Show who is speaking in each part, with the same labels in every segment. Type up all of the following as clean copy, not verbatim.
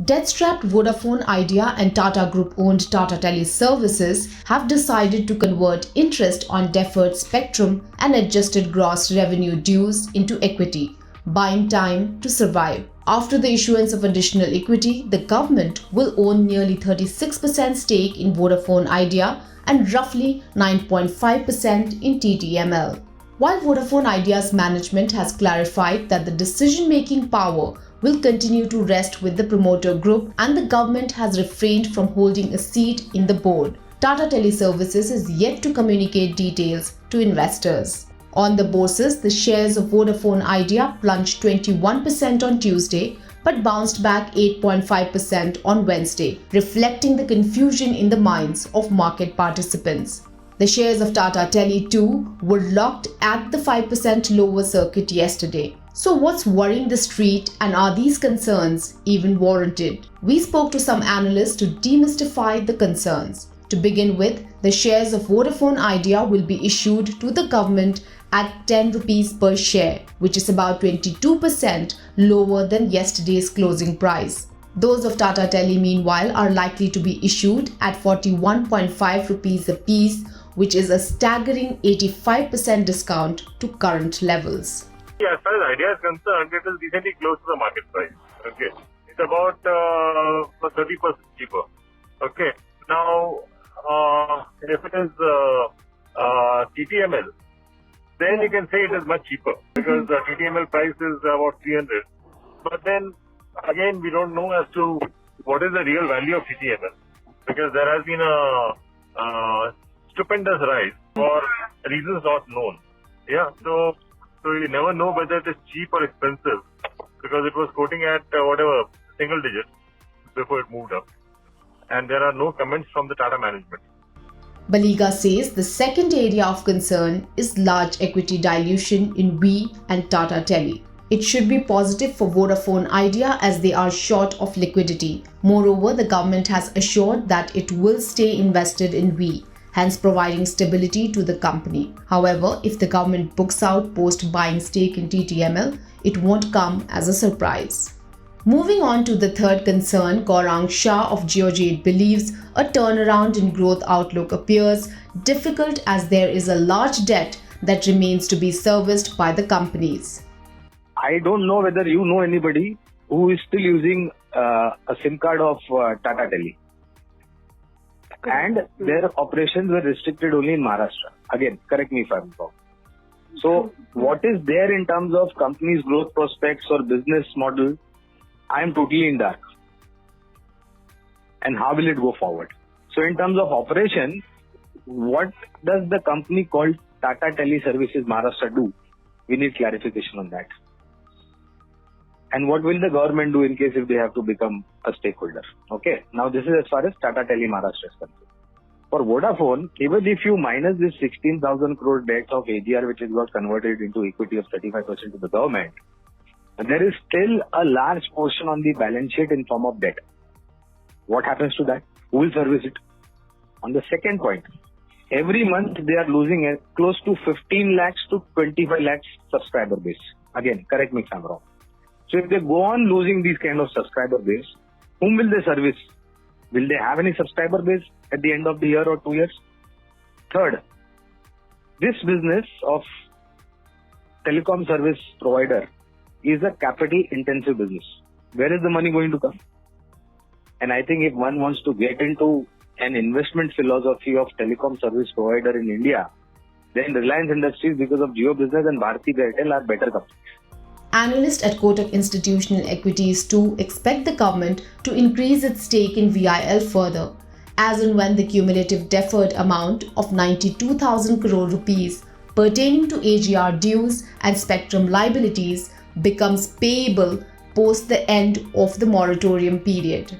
Speaker 1: Debt-strapped Vodafone Idea and Tata Group-owned Tata Teleservices have decided to convert interest on deferred spectrum and adjusted gross revenue dues into equity, buying time to survive. After the issuance of additional equity, the government will own nearly 36% stake in Vodafone Idea and roughly 9.5% in TTML. While Vodafone Idea's management has clarified that the decision-making power will continue to rest with the promoter group and the government has refrained from holding a seat in the board, Tata Teleservices is yet to communicate details to investors. On the bourses, the shares of Vodafone Idea plunged 21% on Tuesday but bounced back 8.5% on Wednesday, reflecting the confusion in the minds of market participants. The shares of Tata Tele too were locked at the 5% lower circuit yesterday. So what's worrying the street, and are these concerns even warranted? We spoke to some analysts to demystify the concerns. To begin with, the shares of Vodafone Idea will be issued to the government at 10 rupees per share, which is about 22% lower than yesterday's closing price. Those of Tata Tele, meanwhile, are likely to be issued at 41.5 rupees a piece, which is a staggering 85% discount to current levels.
Speaker 2: As far as Idea is concerned, it is decently close to the market price. Okay, it's about 30% cheaper. Okay, now if it is TTML, then you can say it is much cheaper because the TTML price is about 300. But then again, we don't know as to what is the real value of TTML because there has been a stupendous rise for reasons not known. Yeah, so you never know whether it is cheap or expensive because it was quoting at single digit before it moved up. And there are no comments from the Tata management.
Speaker 1: Baliga says the second area of concern is large equity dilution in Vi and Tata Tele. It should be positive for Vodafone Idea as they are short of liquidity. Moreover, the government has assured that it will stay invested in Vi, hence providing stability to the company. However, if the government books out post-buying stake in TTML, it won't come as a surprise. Moving on to the third concern, Gaurang Shah of Geojade believes a turnaround in growth outlook appears difficult as there is a large debt that remains to be serviced by the companies.
Speaker 3: I don't know whether you know anybody who is still using a SIM card of Tata Tele. And their operations were restricted only in Maharashtra. Again, correct me if I'm wrong. So, what is there in terms of companies' growth prospects or business model? I am totally in dark. And how will it go forward? So, in terms of operation, what does the company called Tata Teleservices Maharashtra do? We need clarification on that. And what will the government do in case if they have to become a stakeholder? Okay, now this is as far as Tata Tele Maharashtra is concerned. For Vodafone, even if you minus this 16,000 crore debt of AGR, which is got converted into equity of 35% to the government, there is still a large portion on the balance sheet in form of debt. What happens to that? Who will service it? On the second point, every month they are losing close to 15 lakhs to 25 lakhs subscriber base. Again, correct me if I'm wrong. So if they go on losing these kind of subscriber base, whom will they service? Will they have any subscriber base at the end of the year or 2 years? Third, this business of telecom service provider is a capital intensive business. Where is the money going to come? And I think if one wants to get into an investment philosophy of telecom service provider in India, then Reliance Industries because of Jio Business and Bharti Airtel are better companies.
Speaker 1: Analysts at Kotak Institutional Equities too expect the government to increase its stake in VIL further, as and when the cumulative deferred amount of 92,000 crore rupees pertaining to AGR dues and spectrum liabilities becomes payable post the end of the moratorium period.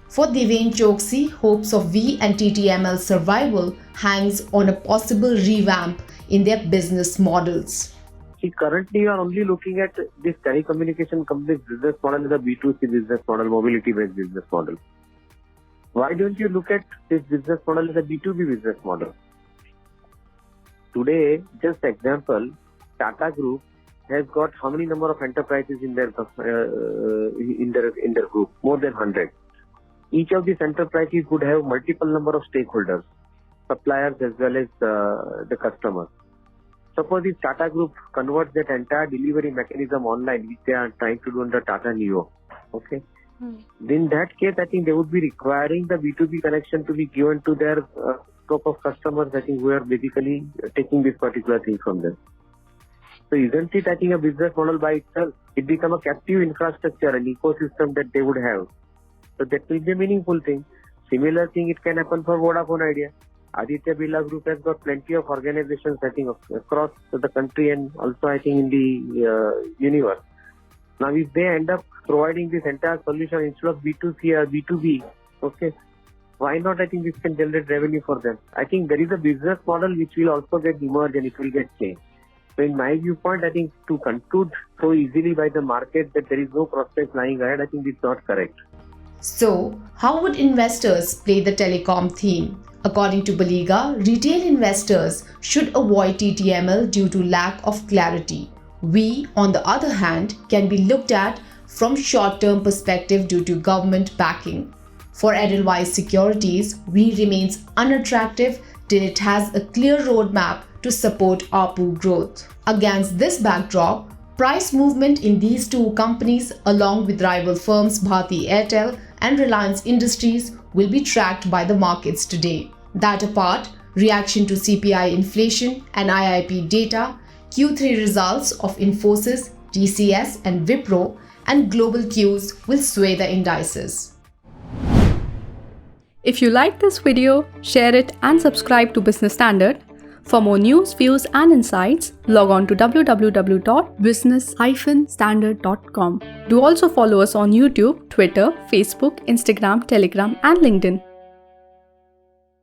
Speaker 1: For Deven Choksi, hopes of Vi and TTML survival hangs on a possible revamp in their business models.
Speaker 4: See, currently you are only looking at this telecommunication company's business model as a B2C business model, mobility-based business model. Why don't you look at this business model as a B2B business model? Today, just example, Tata Group has got how many number of enterprises in their group? More than 100. Each of these enterprises would have multiple number of stakeholders, suppliers as well as the customers. Suppose if Tata Group converts that entire delivery mechanism online, which they are trying to do under Tata Neo, okay? In that case, I think they would be requiring the B2B connection to be given to their scope of customers, I think, who are basically taking this particular thing from them. So isn't it, I think, a business model by itself? It become a captive infrastructure, an ecosystem that they would have. So that will be a meaningful thing. Similar thing, it can happen for Vodafone Idea. Aditya Birla Group has got plenty of organizations, I think, across the country and also, I think, in the universe. Now, if they end up providing this entire solution instead of B2C or B2B, okay, why not? I think this can generate revenue for them. I think there is a business model which will also get emerged and it will get changed. So in my viewpoint, I think to conclude so easily by the market that there is no prospect lying ahead, I think it's not correct.
Speaker 1: So, how would investors play the telecom theme? According to Baliga, retail investors should avoid TTML due to lack of clarity. We, on the other hand, can be looked at from short-term perspective due to government backing. For Edelweiss Securities, we remains unattractive till it has a clear roadmap to support ARPU growth. Against this backdrop, price movement in these two companies along with rival firms Bharti Airtel and Reliance Industries will be tracked by the markets today. That apart, reaction to CPI inflation and IIP data, Q3 results of Infosys, TCS and Wipro and global cues will sway the indices.
Speaker 5: If you like this video, share it and subscribe to Business Standard. For more news, views and insights, log on to www.business-standard.com. Do also follow us on YouTube, Twitter, Facebook, Instagram, Telegram and LinkedIn.